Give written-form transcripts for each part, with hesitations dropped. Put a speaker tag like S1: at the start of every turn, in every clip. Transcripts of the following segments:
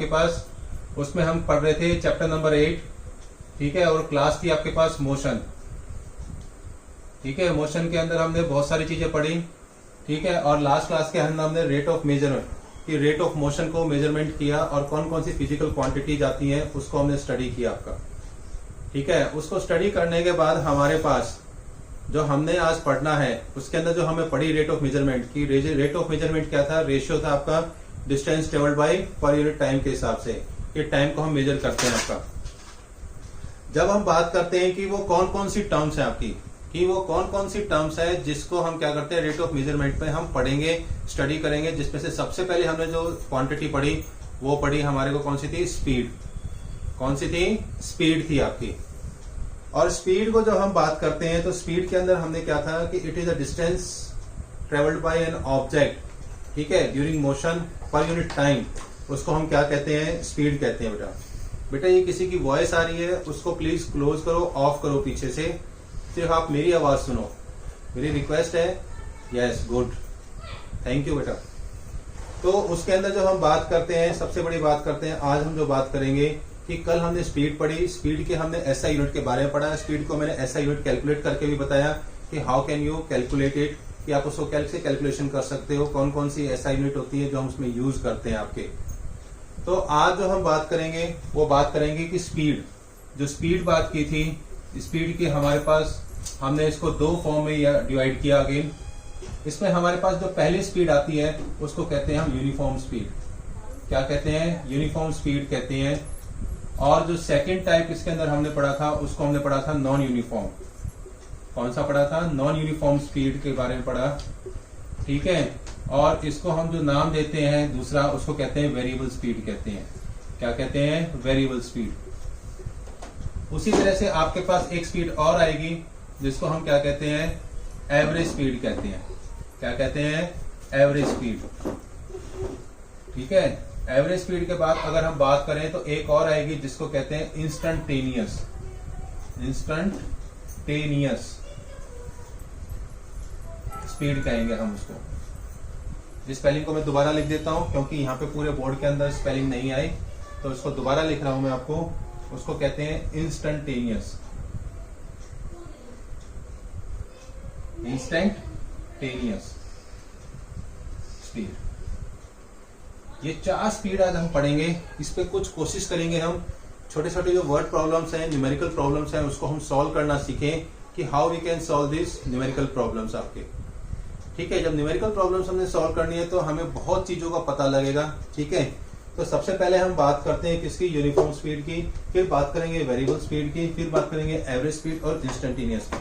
S1: आपके पास, उसमें हम पढ़ रहे थे चैप्टर नंबर 8, ठीक है, और क्लास थी आपके पास मोशन, ठीक है। मोशन के अंदर हमने बहुत सारी चीजें पढ़ी, ठीक है, और लास्ट क्लास के अंदर हमने रेट ऑफ मेजरमेंट कि रेट ऑफ मोशन को मेजरमेंट किया और कौन कौन सी फिजिकल क्वांटिटीज आती हैं उसको हमने स्टडी किया आपका, ठीक है। उसको स्टडी करने के बाद हमारे पास जो हमने आज पढ़ना है उसके अंदर जो हमें पढ़ी रेट ऑफ मेजरमेंट की, रेट ऑफ मेजरमेंट क्या था, रेशियो था आपका डिस्टेंस ट्रेवल्ड बाय पर यूनिट टाइम के हिसाब से, कि टाइम को हम मेजर करते हैं आपका। जब हम बात करते हैं कि वो कौन कौन सी टर्म्स है आपकी, कि वो कौन कौन सी टर्म्स है जिसको हम क्या करते हैं रेट ऑफ मेजरमेंट पे हम पढ़ेंगे, स्टडी करेंगे, जिसमें से सबसे पहले हमने जो क्वांटिटी पढ़ी वो पढ़ी हमारे को कौन सी थी, स्पीड। कौन सी थी, स्पीड थी आपकी। और स्पीड को जब हम बात करते हैं तो स्पीड के अंदर हमने क्या था कि it is a distance travelled by an object, ठीक है, ड्यूरिंग मोशन पर यूनिट टाइम, उसको हम क्या कहते हैं, स्पीड कहते हैं। बेटा बेटा ये किसी की वॉइस आ रही है, उसको प्लीज क्लोज करो, ऑफ करो पीछे से, सिर्फ आप मेरी आवाज सुनो, मेरी रिक्वेस्ट है। यस, गुड, थैंक यू बेटा। तो उसके अंदर जो हम बात करते हैं, सबसे बड़ी बात करते हैं, आज हम जो बात करेंगे कि कल हमने स्पीड पढ़ी, स्पीड के हमने एसआई यूनिट के बारे में पढ़ा। स्पीड को मैंने एसआई यूनिट कैलकुलेट करके भी बताया कि how can you calculate it, कि आप उसको कैसे कैलकुलेशन कर सकते हो, कौन कौन सी एसआई यूनिट होती है जो हम उसमें यूज करते हैं आपके। तो आज जो हम बात करेंगे वो बात करेंगे कि स्पीड, जो स्पीड बात की थी, स्पीड की हमारे पास हमने इसको दो फॉर्म में डिवाइड किया अगेन। इसमें हमारे पास जो पहली स्पीड आती है उसको कहते हैं हम यूनिफॉर्म स्पीड। क्या कहते हैं, यूनिफॉर्म स्पीड कहते हैं। और जो सेकंड टाइप इसके अंदर हमने पढ़ा था उसको हमने पढ़ा था नॉन यूनिफॉर्म। कौन सा पढ़ा था, नॉन यूनिफॉर्म स्पीड के बारे में पढ़ा, ठीक है। और इसको हम जो नाम देते हैं दूसरा, उसको कहते हैं वेरिएबल स्पीड कहते हैं। क्या कहते हैं, वेरिएबल स्पीड। उसी तरह से आपके पास एक स्पीड और आएगी जिसको हम क्या कहते हैं, एवरेज स्पीड कहते हैं। क्या कहते हैं, एवरेज स्पीड, ठीक है। एवरेज स्पीड के बाद अगर हम बात करें तो एक और आएगी जिसको कहते हैं इंस्टेंटेनियस। इंस्टेंटेनियस स्पीड कहेंगे हम उसको। इस स्पेलिंग को मैं दोबारा लिख देता हूं क्योंकि यहाँ पे पूरे बोर्ड के अंदर स्पेलिंग नहीं आई, तो इसको दोबारा लिख रहा हूं मैं आपको। उसको कहते हैं इंस्टेंटेनियस, इंस्टेंटेनियस स्पीड। ये 4 स्पीड आज हम पढ़ेंगे। इस पे कुछ कोशिश करेंगे हम, छोटे छोटे जो वर्ड प्रॉब्लम्स हैं, न्यूमेरिकल प्रॉब्लम्स हैं, उसको हम सॉल्व करना सीखें कि how we can solve this numerical problems आपके, ठीक है। जब न्यूमेरिकल प्रॉब्लम्स हमने सॉल्व करनी है तो हमें बहुत चीजों का पता लगेगा, ठीक है। तो सबसे पहले हम बात करते हैं किसकी, यूनिफॉर्म स्पीड की, फिर बात करेंगे वेरिएबल स्पीड की, फिर बात करेंगे एवरेज स्पीड और इंस्टेंटेनियस की।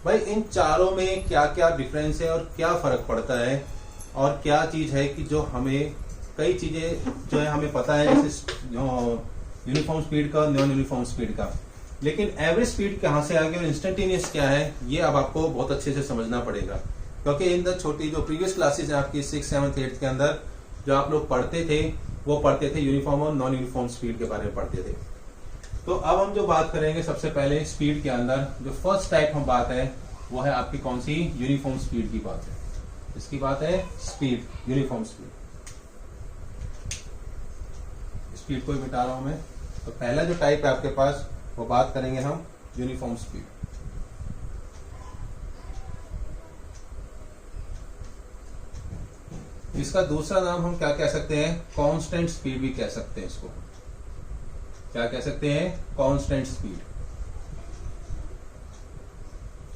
S1: भाई इन चारों में क्या क्या डिफरेंस है और क्या फर्क पड़ता है, और क्या चीज है कि जो हमें कई चीजें जो है हमें पता है, जैसे यूनिफॉर्म स्पीड का, नॉन यूनिफॉर्म स्पीड का। लेकिन एवरेज स्पीड कहाँ से आ गई और इंस्टेंटेनियस क्या है, ये अब आपको बहुत अच्छे से समझना पड़ेगा। क्योंकि इन द छोटी जो प्रीवियस क्लासेस है आपकी 6, 7, 8 के अंदर जो आप लोग पढ़ते थे वो पढ़ते थे यूनिफॉर्म और नॉन यूनिफॉर्म स्पीड के बारे में पढ़ते थे। तो अब हम जो बात करेंगे सबसे पहले स्पीड के अंदर जो फर्स्ट टाइप हम बात है वो है आपकी कौन सी, यूनिफॉर्म स्पीड की बात है। इसकी बात है स्पीड, यूनिफॉर्म स्पीड। स्पीड को ही मिटा रहा हूं मैं। तो पहला जो टाइप है आपके पास वो बात करेंगे हम यूनिफॉर्म स्पीड। इसका दूसरा नाम हम क्या कह सकते हैं, कांस्टेंट स्पीड भी कह सकते हैं इसको। क्या कह सकते हैं, कांस्टेंट स्पीड,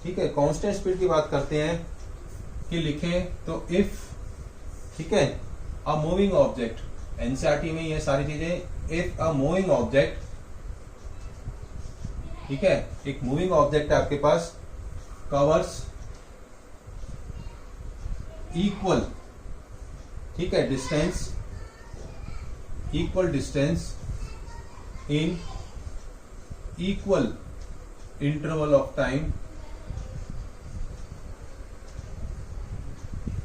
S1: ठीक है। कांस्टेंट स्पीड की बात करते हैं कि लिखें तो इफ, ठीक है, अ मूविंग ऑब्जेक्ट, एनसीईआरटी में ये सारी चीजें, इफ अ मूविंग ऑब्जेक्ट, ठीक है, एक मूविंग ऑब्जेक्ट है आपके पास, कवर्स इक्वल, ठीक है, distance, equal distance in equal interval of time,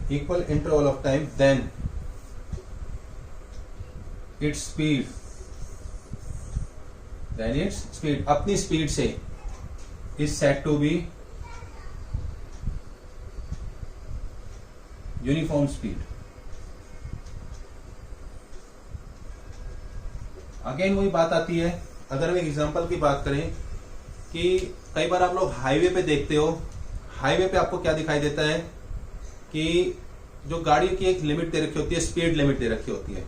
S1: equal interval of time, then its speed, अपनी स्पीड से is said to be uniform speed। Again वही बात आती है, अगर हम एक एग्जांपल की बात करें कि कई बार आप लोग हाईवे पे देखते हो, हाईवे पे आपको क्या दिखाई देता है कि जो गाड़ी की एक लिमिट दे रखी होती है, स्पीड लिमिट दे रखी होती है।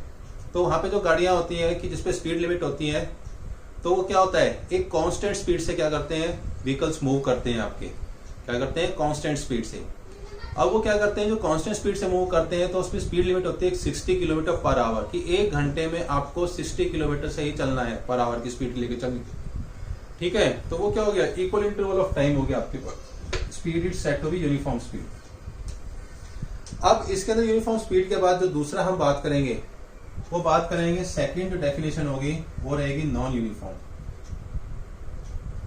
S1: तो वहां पे जो गाड़ियां होती हैं कि जिसपे स्पीड लिमिट होती है, तो वो क्या होता है, एक कांस्टेंट स्पीड से क्या करते हैं, व्हीकल्स मूव करते हैं आपके, क्या करते हैं, कांस्टेंट स्पीड से। अब वो क्या करते हैं, जो कांस्टेंट स्पीड से मूव करते हैं तो उसकी स्पीड लिमिट होती है 60 किलोमीटर पर आवर, कि 1 घंटे में आपको 60 किलोमीटर से ही चलना है पर आवर की स्पीड लेके चलनी। ठीक है, तो वो क्या हो गया, इक्वल इंटरवल ऑफ टाइम हो गया आपके पास, speed is set to be uniform speed. अब इसके अंदर यूनिफॉर्म स्पीड के बाद जो दूसरा हम बात करेंगे, वो बात करेंगे सेकंड जो डेफिनेशन होगी वो रहेगी नॉन यूनिफॉर्म।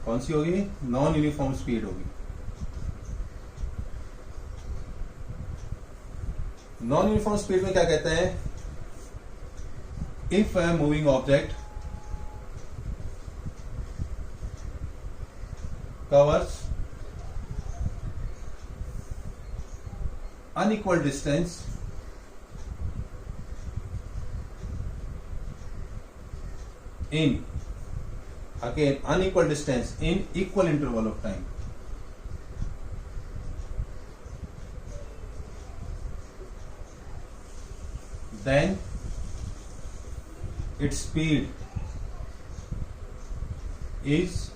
S1: कौन सी होगी, नॉन यूनिफॉर्म स्पीड होगी। नॉन यूनिफॉर्म स्पीड में क्या कहते हैं, if a moving object covers unequal distance in, again unequal distance in equal interval of time, then its speed is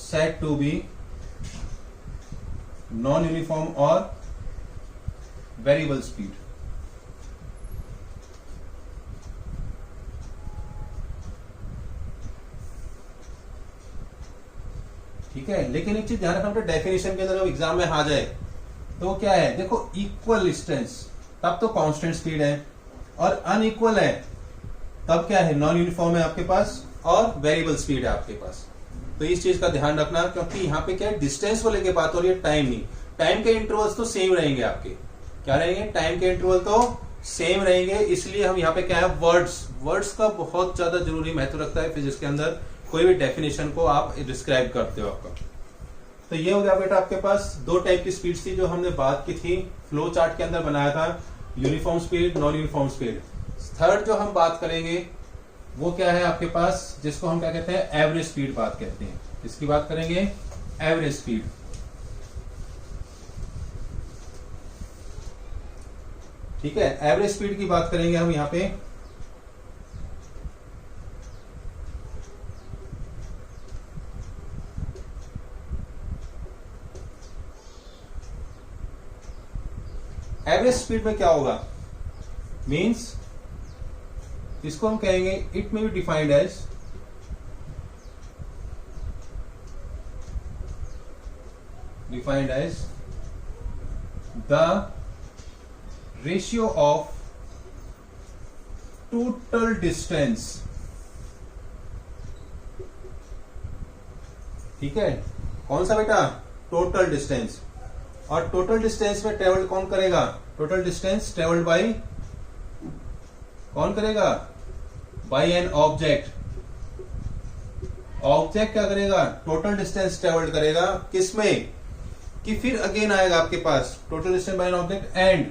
S1: said to be non-uniform or variable speed। ठीक है, लेकिन एक चीज ध्यान रखना, डेफिनेशन के अंदर जब एग्जाम में आ जाए तो क्या है, देखो इक्वल डिस्टेंस तब तो कांस्टेंट स्पीड है, और अनइक्वल है तब क्या है, नॉन यूनिफॉर्म है आपके पास, और वेरिएबल स्पीड है आपके पास। तो इस चीज का ध्यान रखना, क्योंकि यहाँ पे क्या है, डिस्टेंस को लेके बात हो रही है, टाइम नहीं। टाइम के इंटरवल्स तो सेम रहेंगे आपके, क्या रहेंगे, टाइम के इंटरवल तो सेम रहेंगे। इसलिए हम यहाँ पे क्या है, वर्ड्स का बहुत ज्यादा जरूरी महत्व रखता है फिजिक्स के अंदर, कोई भी डेफिनेशन को आप डिस्क्राइब करते हो आपका। तो ये हो गया बेटा आपके पास दो टाइप की स्पीड थी जो हमने बात की थी, फ्लो चार्ट के अंदर बनाया था, uniform speed, non uniform speed. Third जो हम बात करेंगे वो क्या है आपके पास, जिसको हम क्या कहते हैं, एवरेज स्पीड बात कहते हैं। इसकी बात करेंगे, एवरेज स्पीड। ठीक है, एवरेज स्पीड की बात करेंगे हम यहाँ पे। एवरेज स्पीड में क्या होगा, मींस इसको हम कहेंगे, it may be defined as the ratio of total distance. ठीक है, कौन सा बेटा, टोटल डिस्टेंस। और टोटल डिस्टेंस में ट्रेवल्ड कौन करेगा, टोटल डिस्टेंस ट्रेवल्ड बाय कौन करेगा, बाय एन ऑब्जेक्ट। ऑब्जेक्ट क्या करेगा, टोटल डिस्टेंस ट्रेवल्ड करेगा, किसमें, कि फिर अगेन आएगा आपके पास total distance by an object, and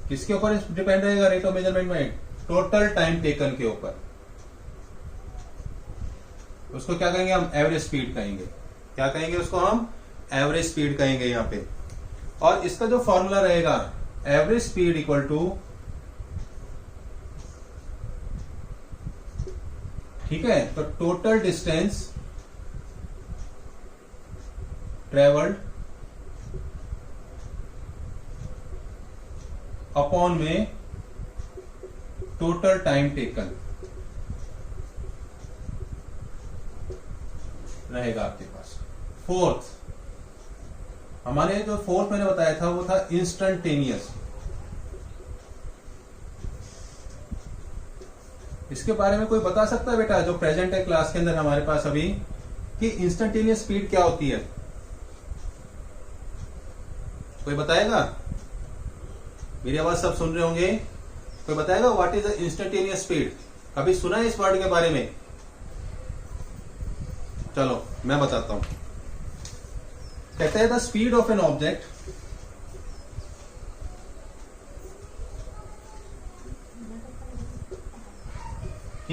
S1: किसके ऊपर डिपेंड रहेगा, रेट ऑफ मेजरमेंट में, टोटल टाइम टेकन के ऊपर। उसको क्या कहेंगे हम, एवरेज स्पीड कहेंगे। क्या कहेंगे उसको हम, एवरेज स्पीड कहेंगे यहाँ पे। और इसका जो फॉर्मूला रहेगा, एवरेज स्पीड इक्वल टू, ठीक है, तो टोटल डिस्टेंस ट्रेवल्ड अपॉन में टोटल टाइम टेकन रहेगा आपके पास। फोर्थ, हमारे जो फोर्थ मैंने बताया था वो था इंस्टेंटेनियस। इसके बारे में कोई बता सकता है बेटा, जो प्रेजेंट है क्लास के अंदर हमारे पास अभी, कि इंस्टेंटेनियस स्पीड क्या होती है, कोई बताएगा? मेरी आवाज सब सुन रहे होंगे, कोई बताएगा what is the instantaneous speed? कभी सुना है इस वर्ड के बारे में? चलो मैं बताता हूं। कहते हैं the speed of an object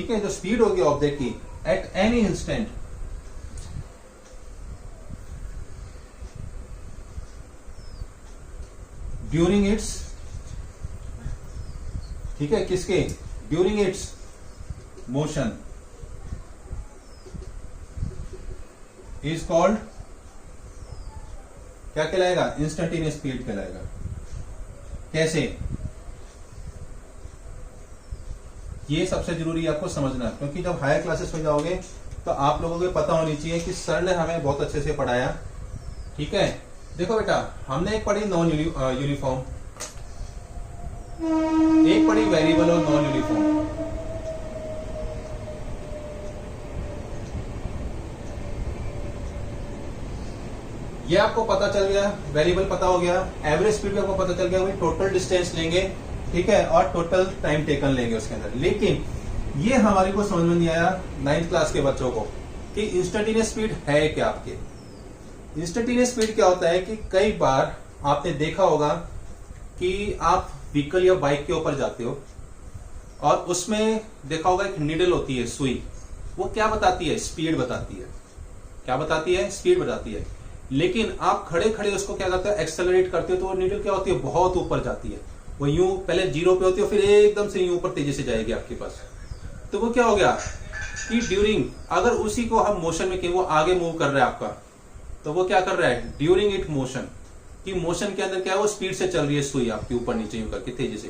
S1: ठीक है, जो स्पीड होगी ऑब्जेक्ट की at any instant during its, ठीक है, किसके, during its motion is called, क्या कहलाएगा, इंस्टेंटेनियस स्पीड कहलाएगा। कैसे, ये सबसे जरूरी है आपको समझना, क्योंकि जब हायर क्लासेस में जाओगे तो आप लोगों को पता होनी चाहिए कि सर ने हमें बहुत अच्छे से पढ़ाया। ठीक है, देखो बेटा, हमने एक पढ़ी नॉन यूनिफॉर्म, एक पढ़ी वेरिएबल और नॉन यूनिफॉर्म। ये आपको पता चल गया, वेरिएबल पता हो गया, एवरेज स्पीड भी आपको पता चल गया, वही टोटल डिस्टेंस लेंगे, ठीक है, और टोटल टाइम टेकन लेंगे उसके अंदर। लेकिन ये हमारी को समझ में नहीं आया 9th क्लास के बच्चों को कि इंस्टेंटेनियस स्पीड है क्या। आपके इंस्टेंटेनियस स्पीड क्या होता है कि कई बार आपने देखा होगा कि आप व्हीकल या बाइक के ऊपर जाते हो और उसमें देखा होगा एक नीडल होती है, सुई, वो क्या बताती है, स्पीड बताती है। क्या बताती है, स्पीड बताती है। लेकिन आप खड़े खड़े उसको क्या करते हो, एक्सेलरेट करते हो, तो वो नीडल क्या होती है, बहुत ऊपर जाती है। वो यूं पहले 0 पे होती है, फिर एकदम से यूं ऊपर तेजी से जाएगी आपके पास। तो वो क्या हो गया कि ड्यूरिंग, अगर उसी को हम मोशन में कहें, वो आगे मूव कर रहा है आपका, तो वो क्या कर रहा है, ड्यूरिंग इट मोशन, कि मोशन के अंदर क्या है, वो स्पीड से चल रही है सुई आपके ऊपर नीचे यूं करके तेजी से।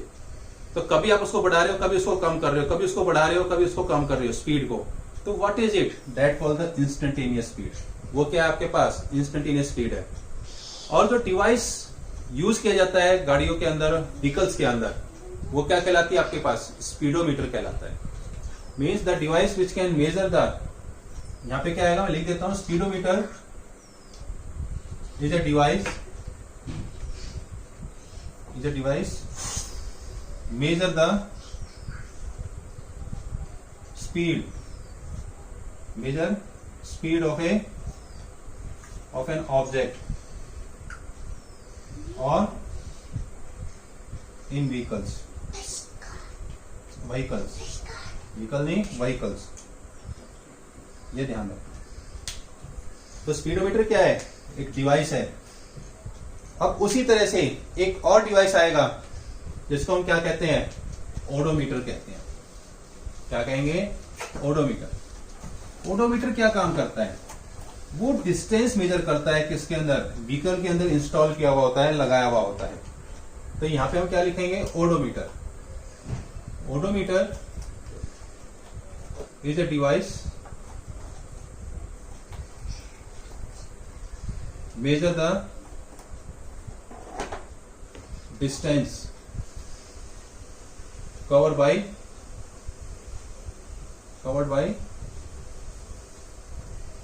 S1: तो कभी आप उसको बढ़ा रहे हो, कभी उसको कम कर रहे हो, कभी उसको बढ़ा रहे हो, कभी उसको कम कर रहे हो स्पीड को। तो what is it, that called the instantaneous speed. वो क्या है आपके पास, इंस्टेंटेनियस स्पीड है। और जो डिवाइस यूज किया जाता है गाड़ियों के अंदर, व्हीकल्स के अंदर, वो क्या कहलाती है आपके पास, स्पीडोमीटर कहलाता है। Means the device which can measure the, यहां पे क्या आएगा, मैं लिख देता हूं, speedometer is a device measure the speed of an object or in vehicles ये ध्यान रखो। तो स्पीडोमीटर क्या है, एक डिवाइस है। अब उसी तरह से एक और डिवाइस आएगा जिसको हम क्या कहते हैं, ओडोमीटर कहते हैं। क्या कहेंगे, ओडोमीटर। ओडोमीटर क्या काम करता है, वो डिस्टेंस मेजर करता है किसके अंदर, व्हीकल के अंदर इंस्टॉल किया हुआ होता है, लगाया हुआ होता है। तो यहां पे हम क्या लिखेंगे, odometer. Odometer is a device measure the distance covered by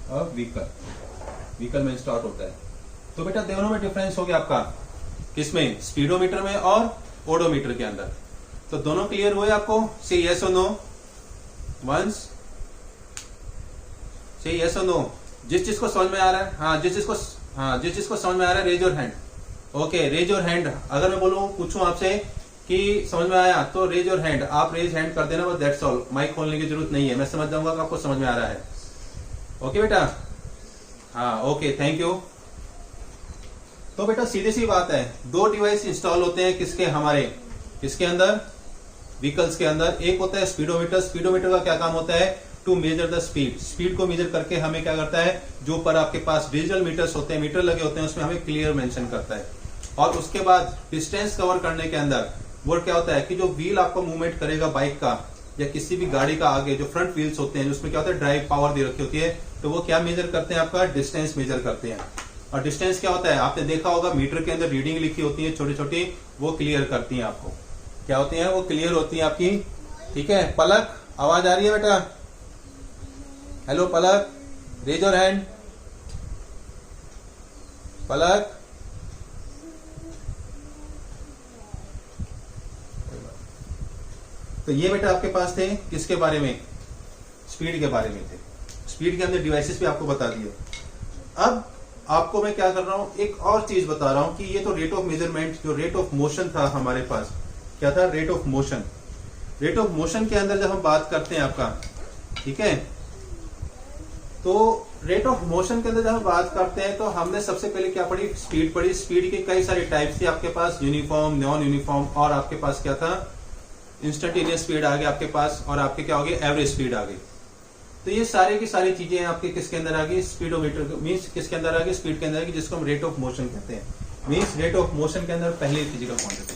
S1: a vehicle में स्टार्ट होता है। तो बेटा दोनों में डिफरेंस हो गया आपका, किसमें, स्पीडोमीटर में और ओडोमीटर के अंदर। तो दोनों क्लियर हुए आपको, से यस और नो, वंस से यस और नो। जिस चीज को समझ में आ रहा है, जिस चीज को समझ में आ रहा है, raise your hand. Okay, raise your hand. अगर मैं बोलूं, पूछूं आपसे कि समझ में आया, तो रेज योर हैंड, आप रेज हैंड कर देना, बस दैट्स ऑल। माइक खोलने की जरूरत नहीं है, मैं समझ जाऊंगा कि आपको समझ में आ रहा है। ओके बेटा, हाँ ओके, थैंक यू। तो बेटा सीधी सी बात है, दो डिवाइस इंस्टॉल होते हैं किसके, हमारे किसके अंदर, व्हीकल्स के अंदर। एक होता है स्पीडोमीटर। स्पीडोमीटर का क्या काम होता है, to measure the speed. Speed को मेजर करके हमें क्या करता है, जो पर आपके पास डिजिटल मीटर्स होते हैं, मीटर लगे होते हैं, उसमें हमें क्लियर मेंशन करता है। और उसके बाद डिस्टेंस कवर करने के अंदर वो क्या होता है कि जो व्हील आपको मूवमेंट करेगा बाइक का या किसी भी गाड़ी का, आगे जो फ्रंट व्हील्स होते हैं, उसमें क्या होता है, ड्राइव पावर दे रखी होती है, तो वो क्या मेजर करते हैं, आपका डिस्टेंस मेजर करते हैं। और डिस्टेंस क्या होता है, आपने देखा होगा मीटर के अंदर रीडिंग लिखी होती है छोटी छोटी, वो क्लियर करती हैं आपको, क्या होती है, वो क्लियर होती है आपकी। ठीक है, पलक आवाज आ रही है बेटा, hello Palak, raise your hand. Palak, तो ये बेटा आपके पास थे किसके बारे में, स्पीड के बारे में थे। स्पीड के अंदर डिवाइसेस भी आपको बता दिए। अब आपको मैं क्या कर रहा हूं, एक और चीज बता रहा हूं कि ये तो रेट ऑफ मेजरमेंट, जो रेट ऑफ मोशन था हमारे पास, क्या था, rate of motion. Rate of motion के अंदर जब हम बात करते हैं आपका, ठीक है, तो रेट ऑफ मोशन के अंदर जब हम बात करते हैं तो हमने सबसे पहले क्या पढ़ी, स्पीड पढ़ी। स्पीड की कई सारी टाइप्स थी आपके पास, यूनिफॉर्म, नॉन यूनिफॉर्म, और आपके पास क्या था, इंस्टेंटेनियस स्पीड आ गया आपके पास, और आपके क्या हो गई, एवरेज स्पीड आ गई। तो ये सारे की सारी चीजें आपके किसके अंदर आ गई, स्पीडोमीटर मीन्स किसके अंदर आ गई, स्पीड के अंदर आ गई, जिसको हम रेट ऑफ मोशन कहते हैं। मीन्स रेट ऑफ मोशन के अंदर पहले फिजिकल क्वांटिटी।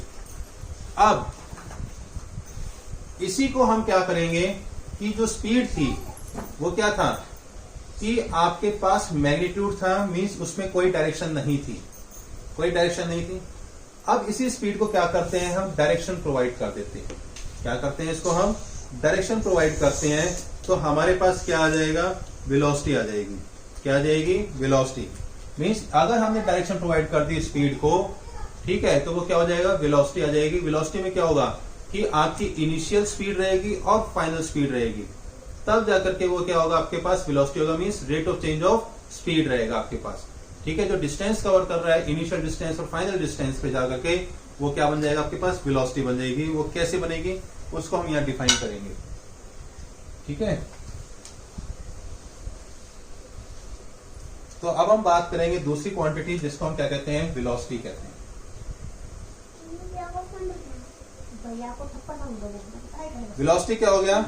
S1: अब इसी को हम क्या करेंगे कि जो स्पीड थी वो क्या था कि आपके पास मैग्नीट्यूड था, मीन्स उसमें कोई डायरेक्शन नहीं थी, कोई डायरेक्शन नहीं थी। अब इसी स्पीड को क्या करते हैं, हम डायरेक्शन प्रोवाइड कर देते हैं। क्या करते हैं, इसको हम डायरेक्शन प्रोवाइड करते हैं, तो हमारे पास क्या आ जाएगा, वेलोसिटी आ जाएगी। क्या आ जाएगी, वेलोसिटी। मीन्स अगर हमने डायरेक्शन प्रोवाइड कर दी स्पीड को, ठीक है, तो वो क्या हो जाएगा, वेलोसिटी आ जाएगी। वेलोसिटी में क्या होगा कि आपकी इनिशियल स्पीड रहेगी और फाइनल स्पीड रहेगी, तब जाकर के वो क्या होगा, आपके पास वेलोसिटी होगा, means rate of change of speed रहेगा आपके पास। ठीक है, जो डिस्टेंस कवर कर रहा है, इनिशियल डिस्टेंस और फाइनल डिस्टेंस पे जाकर के वो क्या बन जाएगा, आपके पास वेलोसिटी बन जाएगी। वो कैसे बनेगी उसको हम यहाँ डिफाइन करेंगे। ठीक है, तो अब हम बात करेंगे दूसरी क्वांटिटी जिसको हम क्या कहते हैं, वेलोसिटी कहते हैं। वेलोसिटी क्या हो गया,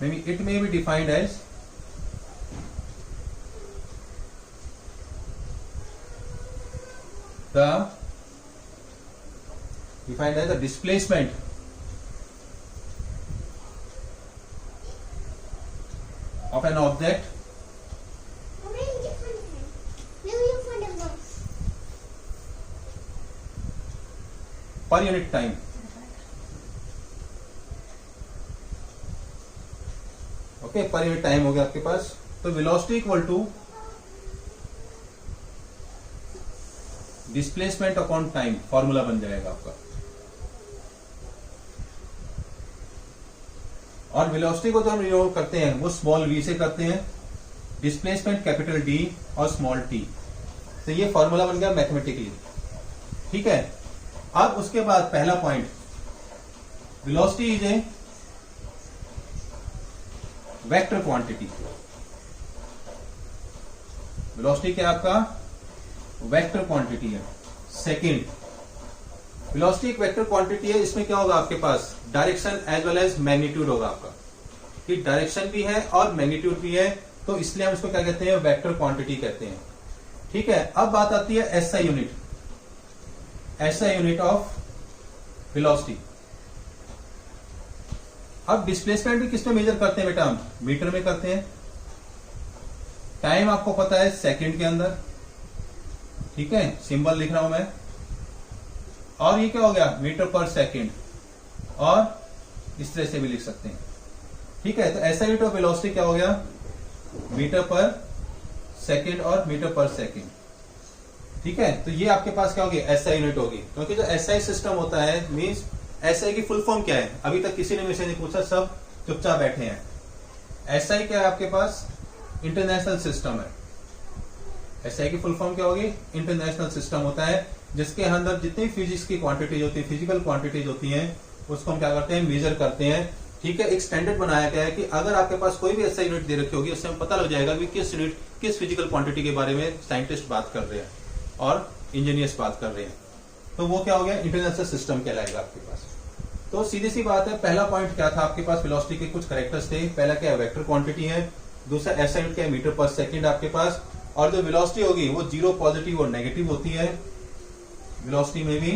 S1: it may be defined as the displacement of an object per unit time. Okay, पर यूनिट टाइम हो गया आपके पास। तो velocity equal to displacement upon time, formula बन जाएगा आपका। और वेलोसिटी को जो हम डिनोट करते हैं वो स्मॉल v से करते हैं, डिस्प्लेसमेंट कैपिटल D और स्मॉल t। तो ये फॉर्मूला बन गया मैथमेटिकली। ठीक है, अब उसके बाद पहला point, velocity is a vector quantity. Velocity क्या आपका, वेक्टर क्वांटिटी है। सेकंड, वेलोसिटी एक वेक्टर क्वांटिटी है, इसमें क्या होगा आपके पास, direction as well as magnitude होगा आपका, कि डायरेक्शन भी है और मैग्नीट्यूड भी है, तो इसलिए हम इसको क्या कहते हैं, वेक्टर क्वांटिटी कहते हैं। ठीक है, अब बात आती है SI unit, SI unit of velocity. अब डिस्प्लेसमेंट भी किस में मेजर करते हैं बेटा, हम मीटर में करते हैं। टाइम आपको पता है सेकंड के अंदर, ठीक है, सिंबल लिख रहा हूं मैं। और ये क्या हो गया, मीटर पर सेकंड, और इस तरह से भी लिख सकते हैं। ठीक है, तो ऐसा यूनिट ऑफ वेलोसिटी क्या हो गया, मीटर पर सेकंड और मीटर पर सेकंड। ठीक है, तो ये आपके पास क्या होगी, एसआई यूनिट होगी। क्योंकि जो एसआई सिस्टम होता है, मीन्स एसआई की फुल फॉर्म क्या है, अभी तक किसी ने मुझसे नहीं पूछा, सब चुपचाप बैठे हैं। एसआई क्या है आपके पास, इंटरनेशनल सिस्टम है। एसआई की फुल फॉर्म क्या होगी, इंटरनेशनल सिस्टम होता है, जिसके अंदर जितनी फिजिक्स की क्वांटिटीज होती है, फिजिकल क्वांटिटीज होती हैं, उसको हम क्या करते हैं, मेजर करते हैं। ठीक है, एक स्टैंडर्ड बनाया गया है कि अगर आपके पास कोई भी एसआई यूनिट दे रखी होगी, उससे हमें पता लग जाएगा कि किस यूनिट, किस फिजिकल क्वांटिटी के बारे में साइंटिस्ट बात कर रहे हैं और इंजीनियर्स बात कर रहे हैं। तो वो क्या हो गया, इंटरनेशनल सिस्टम कहलाएगा आपके पास। तो सीधी सी बात है, पहला पॉइंट क्या था आपके पास, वेलोसिटी के कुछ कैरेक्टर्स थे। पहला क्या है, वेक्टर क्वांटिटी है। दूसरा एसआई यूनिट क्या है, मीटर पर सेकंड आपके पास। और जो वेलोसिटी होगी वो जीरो, पॉजिटिव और नेगेटिव होती है। वेलोसिटी में भी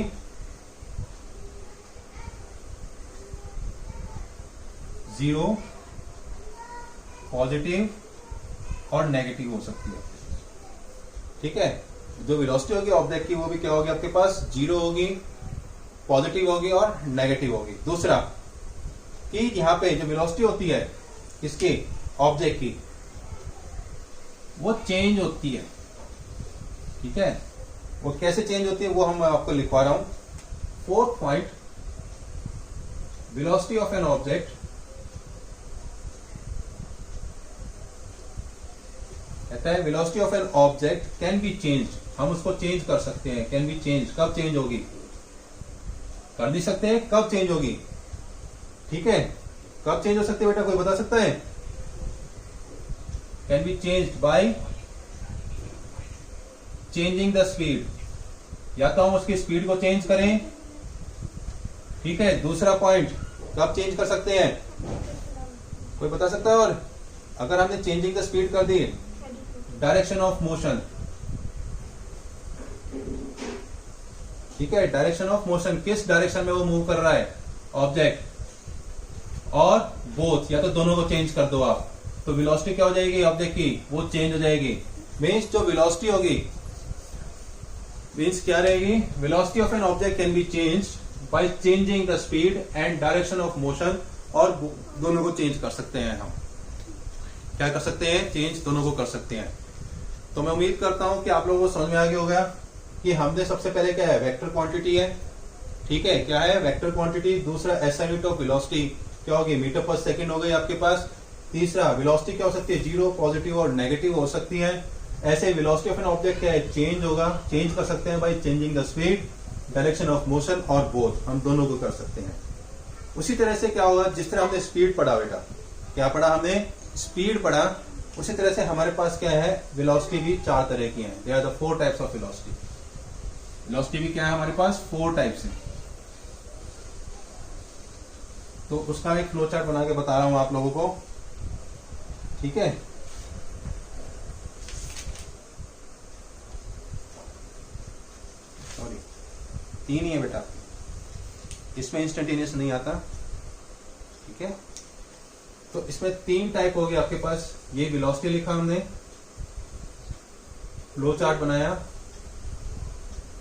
S1: जीरो, पॉजिटिव और नेगेटिव हो सकती है। ठीक है, जो वेलोसिटी होगी ऑब्जेक्ट की, वो भी क्या होगी आपके पास, जीरो होगी, पॉजिटिव होगी और नेगेटिव होगी। दूसरा कि यहां पे जो वेलोसिटी होती है इसके ऑब्जेक्ट की, वो चेंज होती है। ठीक है, वो कैसे चेंज होती है वो हम आपको लिखवा रहा हूं। Fourth point, velocity of an object कहता है, velocity of an object can be change, हम उसको चेंज कर सकते हैं। कैन बी चेंज, कब चेंज होगी, कर नहीं सकते हैं। कब चेंज होगी? ठीक है, कब चेंज हो सकती है बेटा, कोई बता सकता है? Can be changed by changing the speed, या तो हम उसकी स्पीड को चेंज करें। ठीक है, दूसरा पॉइंट, कब चेंज कर सकते हैं, कोई बता सकता है? और अगर हमने चेंजिंग द स्पीड कर दी, डायरेक्शन ऑफ मोशन। ठीक है, डायरेक्शन ऑफ मोशन, किस डायरेक्शन में वो मूव कर रहा है ऑब्जेक्ट, और बोथ, या तो दोनों को चेंज कर दो आप, तो वेलोसिटी क्या हो जाएगी ऑब्जेक्ट की, वो चेंज हो जाएगी। मीन्स जो वेलोसिटी होगी, मीन्स क्या रहेगी, velocity of an object can be changed by changing the speed and direction of motion, और दोनों को चेंज कर सकते हैं हम। क्या कर सकते हैं? चेंज दोनों को कर सकते हैं। तो मैं उम्मीद करता हूं कि आप लोगों को समझ में आ गया होगा कि हमने सबसे पहले क्या है, वेक्टर क्वांटिटी है। ठीक है, क्या है, वेक्टर क्वांटिटी। दूसरा एसआई यूनिट ऑफ वेलोसिटी क्या होगी, मीटर पर सेकंड हो गई आपके पास। तीसरा वेलोसिटी क्या हो सकती है, जीरो, पॉजिटिव और नेगेटिव हो सकती है। ऐसे वेलोसिटी ऑफ एन ऑब्जेक्ट क्या है, चेंज होगा, चेंज कर सकते हैं by changing the speed, direction of motion, और बोथ, हम दोनों को कर सकते हैं। उसी तरह से क्या होगा, जिस तरह हमने स्पीड पढ़ा बेटा, क्या पढ़ा हमने, स्पीड पढ़ा, उसी तरह से हमारे पास क्या है, वेलोसिटी भी 4 तरह की है। They are the 4 types of velocity. Velocity भी क्या है हमारे पास, 4 टाइप्स है। तो उसका एक फ्लो चार्ट बना के बता रहा हूं आप लोगों को। ठीक है, सॉरी 3 ही है बेटा, इसमें इंस्टेंटेनियस नहीं आता। ठीक है, तो इसमें 3 टाइप हो गए आपके पास। ये वेलोसिटी लिखा हमने, फ्लो चार्ट बनाया।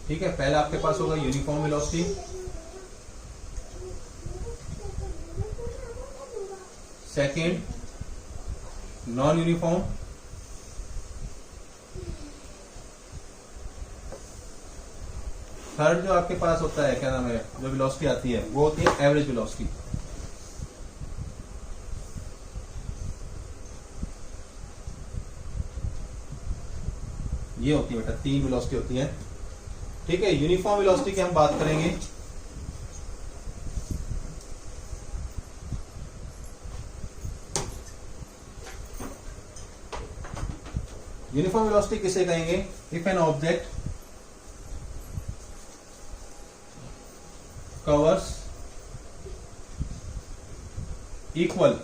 S1: ठीक है, पहला आपके पास होगा uniform velocity, second non uniform, third जो आपके पास होता है, क्या नाम है, जो वेलोसिटी आती है वो होती है एवरेज वेलोसिटी। ये होती है बेटा, 3 वेलोसिटी होती है। ठीक है, यूनिफॉर्म वेलोसिटी की हम बात करेंगे। यूनिफॉर्म वेलोसिटी किसे कहेंगे, if an object covers equal,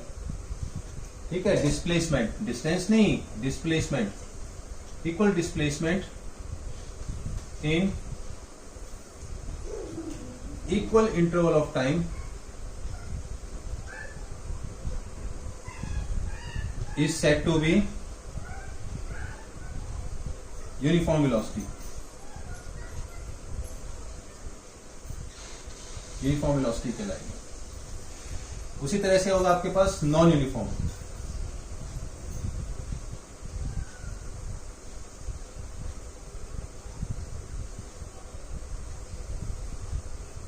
S1: ठीक है, डिस्प्लेसमेंट, डिस्टेंस नहीं, displacement, equal displacement in equal interval of time is said to be uniform velocity. Uniform velocity कहलाएगी। उसी तरह से होगा आपके पास नॉन यूनिफॉर्म।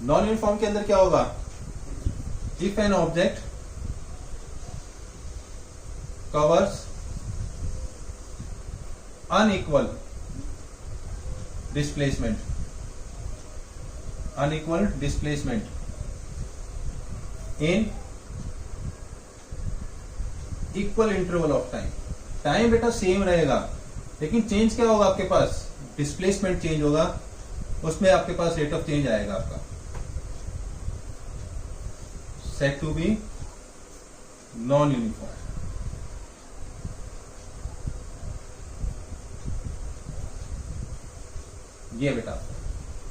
S1: नॉन यूनिफॉर्म के अंदर क्या होगा, if an object covers unequal displacement, unequal displacement in equal interval of time। Time बेटा सेम रहेगा, लेकिन चेंज क्या होगा आपके पास, डिस्प्लेसमेंट चेंज होगा, उसमें आपके पास रेट ऑफ चेंज आएगा आपका, said to be non uniform. ये बेटा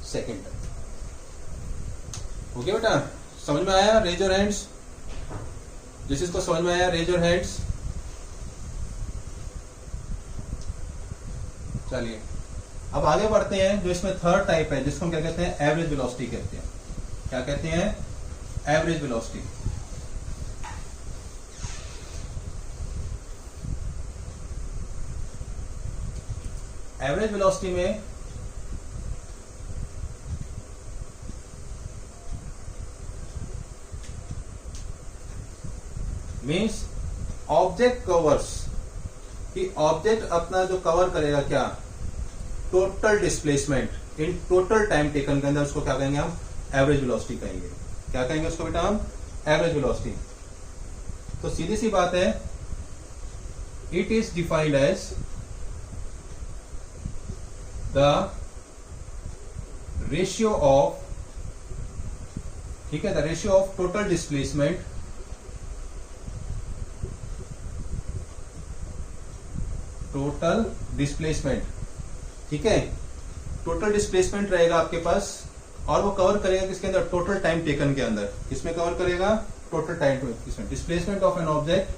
S1: सेकेंड टाइप। ओके बेटा, समझ में आया? रेज योर हैंड्स, जिस इसको समझ में आया रेज योर हैंड्स। चलिए अब आगे बढ़ते हैं। जो इसमें थर्ड टाइप है, जिसको हम क्या कहते हैं, एवरेज वेलोसिटी कहते हैं। क्या कहते हैं, एवरेज वेलोसिटी। एवरेज वेलोसिटी में मीन्स ऑब्जेक्ट कवर्स, कि ऑब्जेक्ट अपना जो कवर करेगा क्या, total displacement in total time taken के अंदर, उसको क्या कहेंगे हम, एवरेज वेलोसिटी कहेंगे। क्या कहेंगे उसको बेटा हम? Average velocity. तो सीधी सी बात है, it is defined as the ratio of, ठीक है, the ratio of total displacement ठीक है, टोटल डिस्प्लेसमेंट रहेगा आपके पास और वो कवर करेगा किसके अंदर? टोटल टाइम टेकन के अंदर। किसमें कवर करेगा? Total time taken. Displacement of an object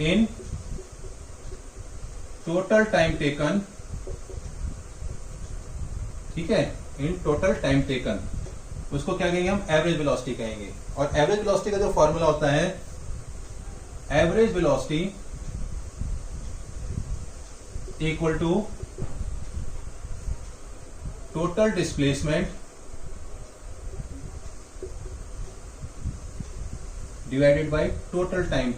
S1: in total time taken, ठीक है, इन टोटल टाइम टेकन, उसको क्या कहेंगे हम? एवरेज वेलोसिटी कहेंगे। और एवरेज वेलोसिटी का जो फॉर्मूला होता है, average velocity equal to total displacement divided by total time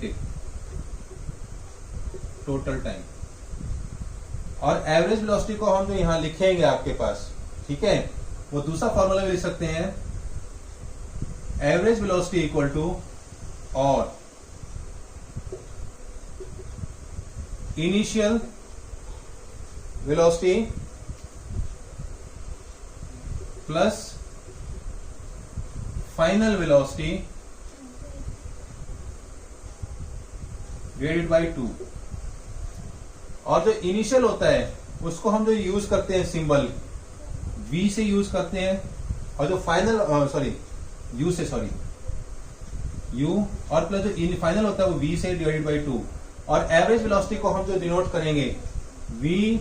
S1: total time. और एवरेज वेलोसिटी को हम जो यहां लिखेंगे आपके पास, ठीक है, वो दूसरा फॉर्मूला भी लिख सकते हैं, एवरेज वेलोसिटी इक्वल टू और initial velocity plus final velocity divided by 2। और जो इनिशियल होता है उसको हम जो यूज करते हैं सिंबल v से यूज करते हैं, और जो फाइनल u और प्लस जो फाइनल होता है वो v से डिवाइडेड बाय 2। और एवरेज वेलोसिटी को हम जो डिनोट करेंगे v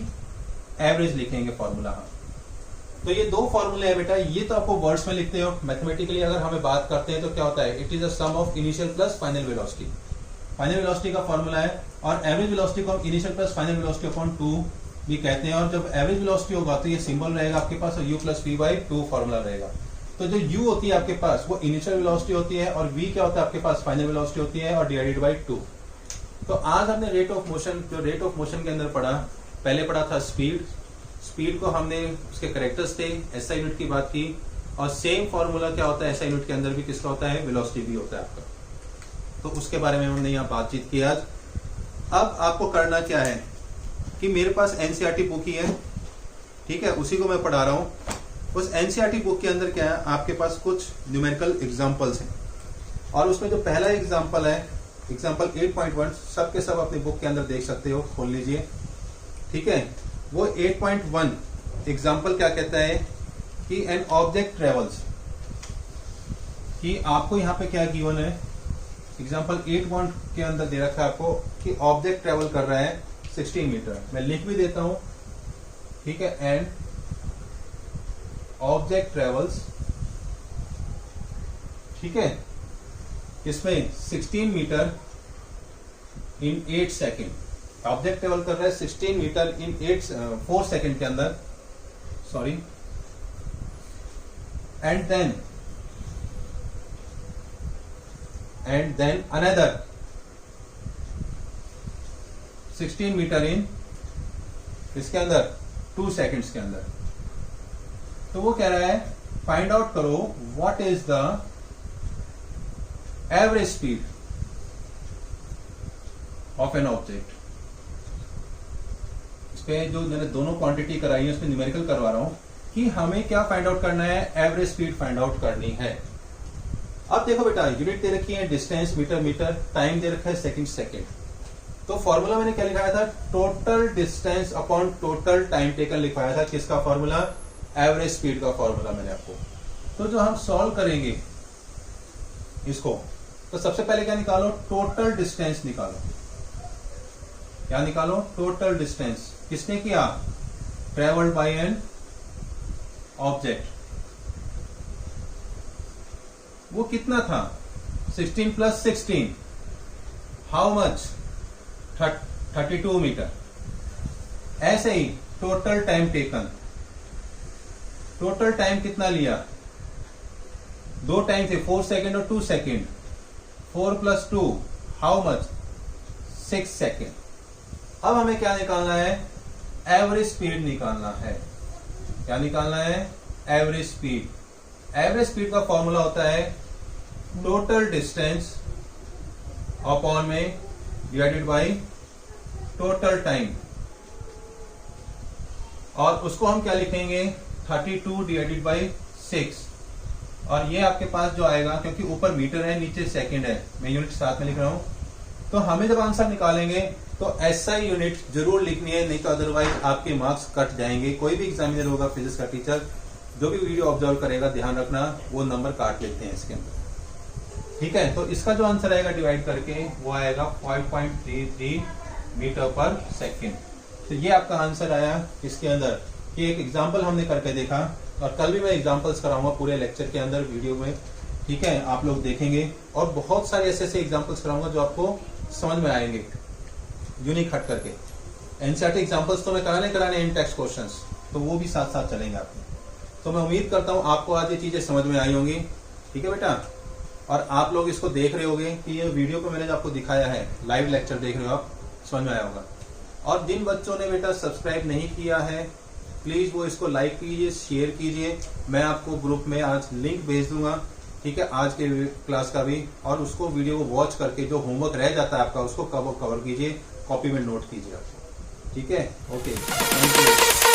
S1: एवरेज लिखेंगे फॉर्मूला। तो ये दो फॉर्मूले हैं बेटा, ये तो आपको वर्ड्स में लिखते हो। मैथमेटिकली अगर हमें बात करते हैं तो क्या होता है? It is a sum of initial plus final velocity. Final velocity का फॉर्मूला है, और एवरेज वेलोसिटी को हम initial plus final velocity upon 2 भी कहते हैं। और जब एवरेज वेलोसिटी होगा तो ये सिंबल रहेगा आपके पास, और u plus v by 2 formula रहेगा। तो जो u होती है आपके पास वो इनिशियल वेलोसिटी होती है, और v क्या होता है आपके पास? फाइनल वेलोसिटी होती है, और डिवाइडेड बाई 2। तो आज हमने रेट ऑफ मोशन, जो रेट ऑफ मोशन के अंदर पढ़ा, पहले पढ़ा था स्पीड को हमने उसके करेक्टर्स थे, एसआई यूनिट की बात की, और सेम फॉर्मूला क्या होता है एसआई यूनिट के अंदर भी किसका होता है? वेलोसिटी भी होता है आपका। तो उसके बारे में हमने यहाँ बातचीत की आज। अब आपको करना क्या है कि मेरे पास एनसीईआरटी बुक ही है, ठीक है, उसी को मैं पढ़ा रहा हूँ। उस एनसीईआरटी बुक के अंदर क्या है, आपके पास कुछ न्यूमेरिकल एग्जाम्पल्स हैं, और उसमें जो पहला एग्जाम्पल है, एग्जाम्पल 8.1, सब के सब अपनी बुक के अंदर देख सकते हो, खोल लीजिए, ठीक है। वो 8.1 एग्जाम्पल क्या कहता है कि एन ऑब्जेक्ट ट्रेवल्स, कि आपको यहाँ पे क्या गिवन है, एग्जाम्पल 8.1 के अंदर दे रखा है आपको कि ऑब्जेक्ट ट्रेवल कर रहा है 16 मीटर। मैं लिख भी देता हूं, ठीक है, एंड ऑब्जेक्ट ट्रेवल्स, ठीक है, इसमें 16 मीटर इन 8 सेकेंड। ऑब्जेक्ट ट्रेवल कर रहा है 16 मीटर इन 4 सेकेंड के अंदर, sorry, and then another 16 metre in इसके अंदर 2 सेकेंड्स के अंदर। तो वो कह रहा है फाइंड आउट करो what is the average speed of an object. इस पे जो मैंने दोनों क्वांटिटी कराई है उसमें न्यूमेरिकल करवा रहा हूं कि हमें क्या फाइंड आउट करना है, एवरेज स्पीड फाइंड आउट करनी है। अब देखो बेटा, यूनिट दे रखी है डिस्टेंस मीटर मीटर, टाइम दे रखा है सेकंड सेकंड। तो फॉर्मूला मैंने क्या लिखाया था, total distance upon total time taken लिखवाया था। किसका फॉर्मूला, एवरेज स्पीड का फॉर्मूला मैंने आपको। तो जो हम सॉल्व करेंगे इसको, तो सबसे पहले क्या निकालो, टोटल डिस्टेंस निकालो। क्या निकालो, टोटल डिस्टेंस। किसने किया, ट्रेवल्ड बाय एन ऑब्जेक्ट। वो कितना था, 16 प्लस 16, हाउ मच, 32 मीटर। ऐसे ही total time taken, total time कितना लिया, 2 टाइम थे, 4 सेकेंड और 2 second. 4 plus 2 how much, 6 second. अब हमें क्या निकालना है, एवरेज स्पीड निकालना है। क्या निकालना है? Average speed. एवरेज स्पीड का फॉर्मूला होता है टोटल डिस्टेंस अपॉन में डिवाइडेड बाय टोटल टाइम, और उसको हम क्या लिखेंगे? 32 डिवाइडेड बाय 6। और ये आपके पास जो आएगा, क्योंकि ऊपर मीटर है नीचे सेकंड है, मैं यूनिट साथ में लिख रहा हूं, तो हमें जब आंसर निकालेंगे तो एसआई यूनिट जरूर लिखनी है, नहीं तो अदरवाइज आपके मार्क्स कट जाएंगे। कोई भी एग्जामिनर होगा, फिजिक्स का टीचर, जो भी वीडियो ऑब्जर्व करेगा, ध्यान रखना वो नंबर काट लेते हैं इसके अंदर। ठीक है, तो इसका जो आंसर आएगा डिवाइड करके वो आएगा 5.33 मीटर पर सेकेंड। तो ये आपका आंसर आया इसके अंदर। ये एक एग्जाम्पल हमने करके देखा, और कल भी मैं एग्जाम्पल्स कराऊंगा पूरे लेक्चर के अंदर वीडियो में। ठीक है, आप लोग देखेंगे, और बहुत सारे ऐसे ऐसे एग्जाम्पल्स कराऊंगा जो आपको समझ में आएंगे यूनिक हट करके। एनसीईआरटी एग्जाम्पल्स तो मैं कराने इन टेक्स्ट क्वेश्चंस, तो वो भी साथ साथ चलेंगे आपको। तो मैं उम्मीद करता हूं आपको आज ये चीजें समझ में आई होंगी। ठीक है बेटा, और आप लोग इसको देख रहे होंगे कि ये वीडियो को मैंने जो आपको दिखाया है, लाइव लेक्चर देख रहे हो आप, समझ में आया होगा। और जिन बच्चों ने बेटा सब्सक्राइब नहीं किया है, प्लीज वो इसको लाइक कीजिए, शेयर कीजिए। मैं आपको ग्रुप में आज लिंक भेज दूंगा, ठीक है, आज के क्लास का भी, और उसको वीडियो को वॉच करके जो होमवर्क रह जाता है आपका, उसको कवर कीजिए, कॉपी में नोट कीजिए आपको। ठीक है, ओके, थैंक यू।